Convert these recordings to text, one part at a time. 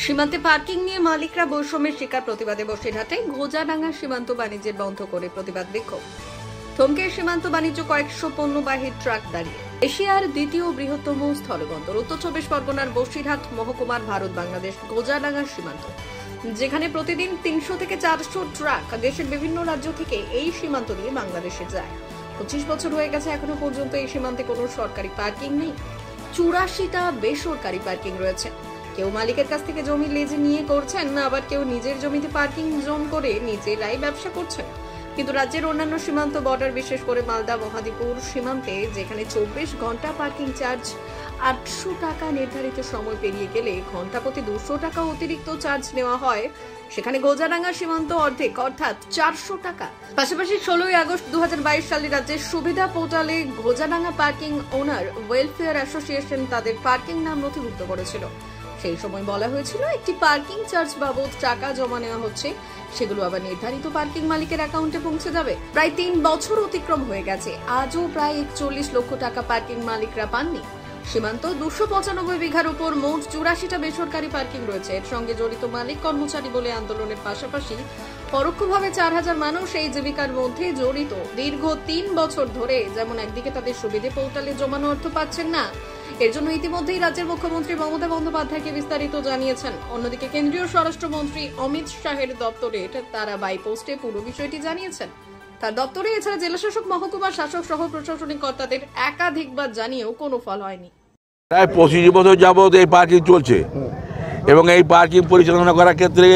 সীমান্তে পার্কিং নিয়ে মালিকরা বৈষম্যের শিকার প্রতিবাদে বসিরহাটে ঘোজাডাঙ্গা সীমান্ত বাণিজ্যের বন্ধ করে প্রতিবাদ বিক্ষোভ। থমকে সীমান্ত বাণিজ্য, কয়েকশো পণ্যবাহী ট্রাক দাঁড়িয়ে। এশিয়ার দ্বিতীয় বৃহত্তম স্থলবন্দর উত্তর চব্বিশ পরগনার বসিরহাট মহকুমার ভারত বাংলাদেশ ঘোজাডাঙ্গা সীমান্ত, যেখানে প্রতিদিন ৩০০ থেকে ৪০০ ট্রাক দেশের বিভিন্ন রাজ্য থেকে এই সীমান্ত দিয়ে বাংলাদেশে যায়। ২৫ বছর হয়ে গেছে, এখনো পর্যন্ত এই সীমান্তে কোনো সরকারি পার্কিং নেই। ৮৪টা বেসরকারি পার্কিং রয়েছে। কেউ মালিকের কাছ থেকে জমি লিজে নিয়ে করছেন, আবার কেউ নিজের জমিতে পার্কিং জোন করে নিজেরাই ব্যবসা করছেন। কিন্তু রাজ্যের অন্যান্য সীমান্ত বর্ডার, বিশেষ করে মালদা মহাদীপুর সীমান্তে, যেখানে ২৪ ঘন্টা পার্কিং চার্জ ৮০০ টাকা, নির্ধারিত সময় পেরিয়ে গেলে ঘন্টা প্রতি ২০০ টাকা অতিরিক্ত চার্জ নেওয়া হয়, সেখানে ঘোজাডাঙ্গা সীমান্ত অর্ধেক, অর্থাৎ ৪০০ টাকা। পাশাপাশি ১৬ই আগস্ট ২০২২ সালে রাজ্যের সুবিধা পোর্টালে ঘোজাডাঙ্গা পার্কিং ওনার ওয়েলফেয়ার অ্যাসোসিয়েশন তাদের পার্কিং নাম নথিভুক্ত করেছিল। সেই সময় বলা হয়েছিল একটি পার্কিং চার্জ বাবদ টাকা জমা নেওয়া হচ্ছে, সেগুলো আবার নির্ধারিত পার্কিং মালিকের অ্যাকাউন্টে পৌঁছে যাবে। প্রায় ৩ বছর অতিক্রম হয়ে গেছে, আজও প্রায় ৪১ লক্ষ টাকা পার্কিং মালিকরা পাননি। সীমান্ত ২৯৫ বিঘার উপর মোট ৮৪টা বেসরকারি পার্কিং রয়েছে। এর সঙ্গে জড়িত মালিক কর্মচারী বলে আন্দোলনের পাশাপাশি পরোক্ষভাবে ৪,০০০ মানুষ এই জীবিকার মধ্যে জড়িত। দীর্ঘ ৩ বছর ধরে যেমন একদিকে তাদের সুবিধে পোর্টালে জমানো অর্থ পাচ্ছেন না, এর জন্য ইতিমধ্যেই রাজ্যের মুখ্যমন্ত্রী মমতা বন্দ্যোপাধ্যায়কে বিস্তারিত জানিয়েছেন। অন্যদিকে কেন্দ্রীয় স্বরাষ্ট্রমন্ত্রী অমিত শাহের দপ্তরে তারা বাই পোস্টে পুরো বিষয়টি জানিয়েছেন। তার দপ্তরে এছাড়া জেলাশাসক, মহকুমা শাসক সহ প্রশাসনিক কর্তাদের একাধিকবার জানিয়েও কোনো ফল হয়নি। প্রায় ২৫ বছর যাবৎ এই পার্কিং চলছে এবং এই পার্কিং পরিচালনা করার ক্ষেত্রে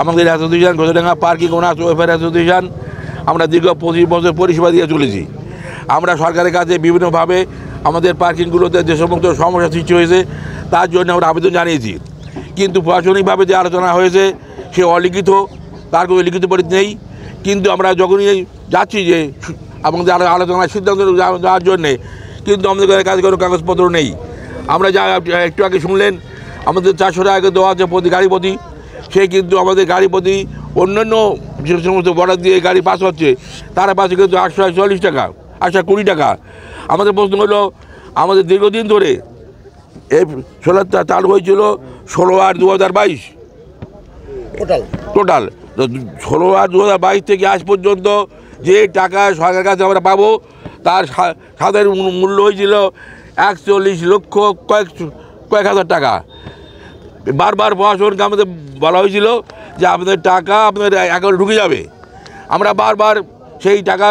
আমাদের association, Ghojadanga parking owners welfare association, আমরা দীর্ঘ ২৫ বছর পরিষেবা দিয়ে চলেছি। আমরা সরকারের কাছে বিভিন্নভাবে আমাদের পার্কিংগুলোতে যে সমস্ত সমস্যা সৃষ্টি হয়েছে তার জন্য আমরা আবেদন জানিয়েছি, কিন্তু প্রশাসনিকভাবে যে আলোচনা হয়েছে সে অলিখিত, তার কোনো লিখিত পরিচিতি নেই। কিন্তু আমরা যখনই যাচ্ছি যে আমাদের আলোচনার সিদ্ধান্ত যাওয়ার জন্যে, কিন্তু আমাদের কাছে কোনো কাগজপত্র নেই। আমরা যা একটু আগে শুনলেন, আমাদের ৪০০ টাকা দেওয়া আছে প্রতি গাড়ি প্রতি, সে কিন্তু আমাদের গাড়ি প্রতি অন্যান্য যে সমস্ত বর্ডার দিয়ে গাড়ি পাস হচ্ছে তারা পাশে কিন্তু ৮৪০ টাকা, ৮২০ টাকা। আমাদের প্রশ্ন হলো, আমাদের দীর্ঘদিন ধরে এই সোলারটা চালু হয়েছিল ১৬/৮/২০২২ টোটাল ১৬/৮/২০২২ থেকে আজ পর্যন্ত যে টাকা সরকারের কাছে আমরা পাবো তার সাধারণ মূল্য হয়েছিল ৪১ লক্ষ কয়েক হাজার টাকা। বারবার প্রশাসনকে আমাদের বলা হয়েছিল যে আপনাদের টাকা আপনাদের অ্যাকাউন্টে ঢুকে যাবে। আমরা বারবার সেই টাকা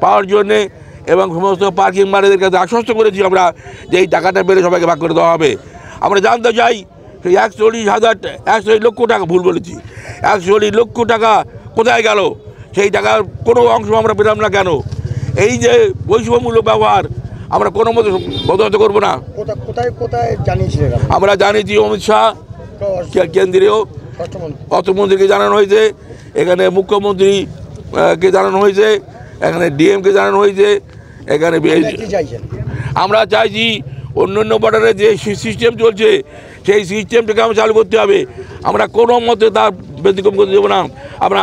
পাওয়ার জন্যে এবং সমস্ত পার্কিং মালিকদের কাছে আশ্বস্ত করেছি আমরা যে এই টাকাটা বেড়ে সবাইকে ভাগ করে দেওয়া হবে। আমরা জানতে চাই সেই ৪১ লক্ষ টাকা, ভুল বলেছি, ৪১ লক্ষ টাকা কোথায় গেল? সেই টাকার কোনো অংশ আমরা পেলাম না কেন? এই যে বৈষম্যমূলক ব্যবহার আমরা কোনো মতো বদলাতে করবো না। কোথায় জানিয়েছিলেন? আমরা জানিয়েছি অমিত শাহ, কেন্দ্রীয় অর্থমন্ত্রীকে জানানো হয়েছে, এখানে মুখ্যমন্ত্রীকে জানানো হয়েছে, এখানে ডিএমকে জানানো হয়েছে। এখানে আমরা চাইছি অন্যান্য বর্ডারে যে সিস্টেম চলছে সেই সিস্টেমটাকে আমরা চালু করতে হবে। আমরা কোনো মতে তার ব্যতিক্রম করতে দেবো না। আমরা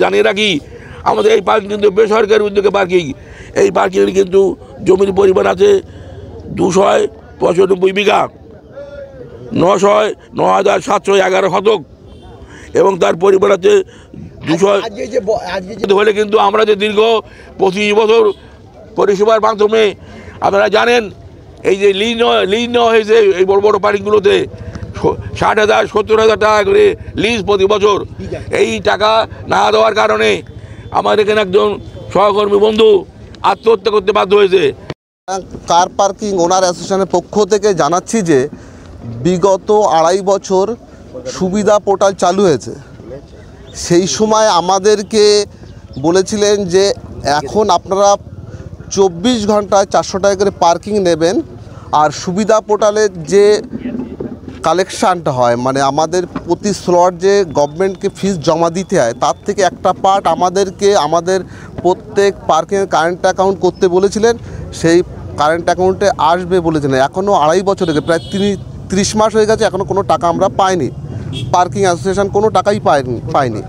জানিয়ে রাখি, আমাদের এই পার্কিং কিন্তু বেসরকারি উদ্যোগে পার্কিং। এই পার্কিংয়ের কিন্তু জমির পরিমাণ আছে ২৯৫ বিঘা, ৯,৭১১ শতক, এবং তার পরিমাণ আছে ২০০ হলে। কিন্তু আমরা যে দীর্ঘ ২৫ বছর পরিষেবার মাধ্যমে আপনারা জানেন এই যে লিজ নেওয়া হয়েছে এই বড় বড় পার্কিংগুলোতে ৬০,০০০ ৭০,০০০ টাকা করে লিজ প্রতি বছর। এই টাকা না দেওয়ার কারণে আমার এখানে একজন সহকর্মী বন্ধু আত্মহত্যা করতে বাধ্য হয়েছে। কার পার্কিং ওনার অ্যাসোসিয়েশনের পক্ষ থেকে জানাচ্ছি যে বিগত ২.৫ বছর সুবিধা পোর্টাল চালু হয়েছে। সেই সময় আমাদেরকে বলেছিলেন যে এখন আপনারা ২৪ ঘন্টায় ৪০০ টাকা করে পার্কিং নেবেন, আর সুবিধা পোর্টালের যে কালেকশানটা হয়, মানে আমাদের প্রতি স্লট যে গভর্নমেন্টকে ফিস জমা দিতে হয় তার থেকে একটা পার্ট আমাদেরকে আমাদের প্রত্যেক পার্কিংয়ের কারেন্ট অ্যাকাউন্ট করতে বলেছিলেন। সেই কারেন্ট অ্যাকাউন্টে আসবে বলেছিলেন। এখনও ২.৫ বছর হয়ে গেছে, প্রায় ৩০ মাস হয়ে গেছে, এখনও কোনো টাকা আমরা পাইনি। পার্কিং অ্যাসোসিয়েশন কোনো টাকাই পায়নি।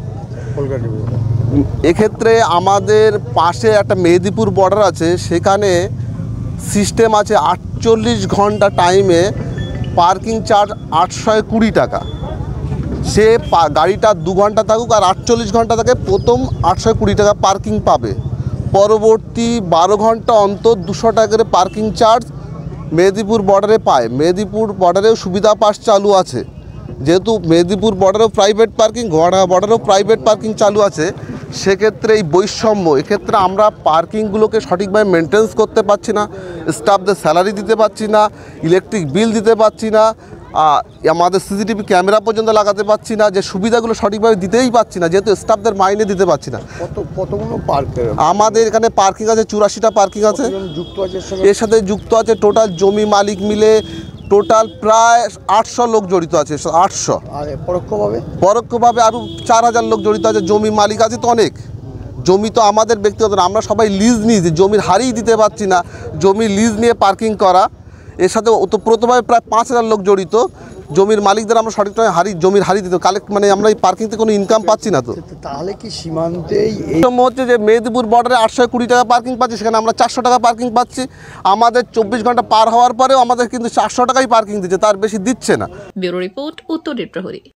এক্ষেত্রে আমাদের পাশে একটা মেদিনীপুর বর্ডার আছে, সেখানে সিস্টেম আছে ৪৮ ঘন্টা টাইমে পার্কিং চার্জ 820 টাকা। সে গাড়িটা 2 ঘন্টা থাকুক আর 48 ঘন্টা থাকে, প্রথম 820 টাকা পার্কিং পাবে। পরবর্তী 12 ঘন্টা অন্তর 200 টাকা করে পার্কিং চার্জ মেদিনীপুর বর্ডারে পায়। মেদিনীপুর বর্ডারেও সুবিধা পাস চালু আছে, যেহেতু মেদিনীপুর বর্ডারেও প্রাইভেট পার্কিং, গোয়াডাঙ্গা বর্ডারেও প্রাইভেট পার্কিং চালু আছে, সেক্ষেত্রে এই বৈষম্য, এক্ষেত্রে আমরা পার্কিংগুলোকে সঠিকভাবে মেনটেন্স করতে পারছি না, স্টাফদের স্যালারি দিতে পারছি না, ইলেকট্রিক বিল দিতে পারছি না, আমাদের সিসিটিভি ক্যামেরা পর্যন্ত লাগাতে পারছি না, যে সুবিধাগুলো সঠিকভাবে দিতেই পারছি না, যেহেতু স্টাফদের মাইনে দিতে পারছি না। কতগুলো পার্ক আমাদের এখানে পার্কিং আছে 84টা পার্কিং আছে। যুক্ত আছে এর সাথে যুক্ত আছে টোটাল জমি মালিক মিলে টোটাল প্রায় 800 লোক জড়িত আছে। 800 আর পরোক্ষভাবে আরও 4000 লোক জড়িত আছে। জমি মালিক আছে তো অনেক, জমি তো আমাদের ব্যক্তিগত না, আমরা সবাই লিজ নিয়েছি, জমির হারিয়ে দিতে পারছি না, জমি লিজ নিয়ে পার্কিং করা। এর সাথে ওতপ্রোতভাবে প্রায় 5000 লোক জড়িত। জমির মালিকদের আমরা সঠিক টাইমে জমির হারিয়ে দিতে কালেক্ট, মানে আমরা এই পার্কিং থেকে কোনো ইনকাম পাচ্ছি না। তো তাহলে কি সীমান্তেই হচ্ছে যে মেদিনীপুর বর্ডারে 820 টাকা পার্কিং পাচ্ছি, সেখানে আমরা 400 টাকা পার্কিং পাচ্ছি। আমাদের 24 ঘন্টা পার হওয়ার পরেও আমাদের কিন্তু 400 টাকাই পার্কিং দিচ্ছে, তার বেশি দিচ্ছে না। ব্যুরো রিপোর্ট, উত্তরের প্রহরী।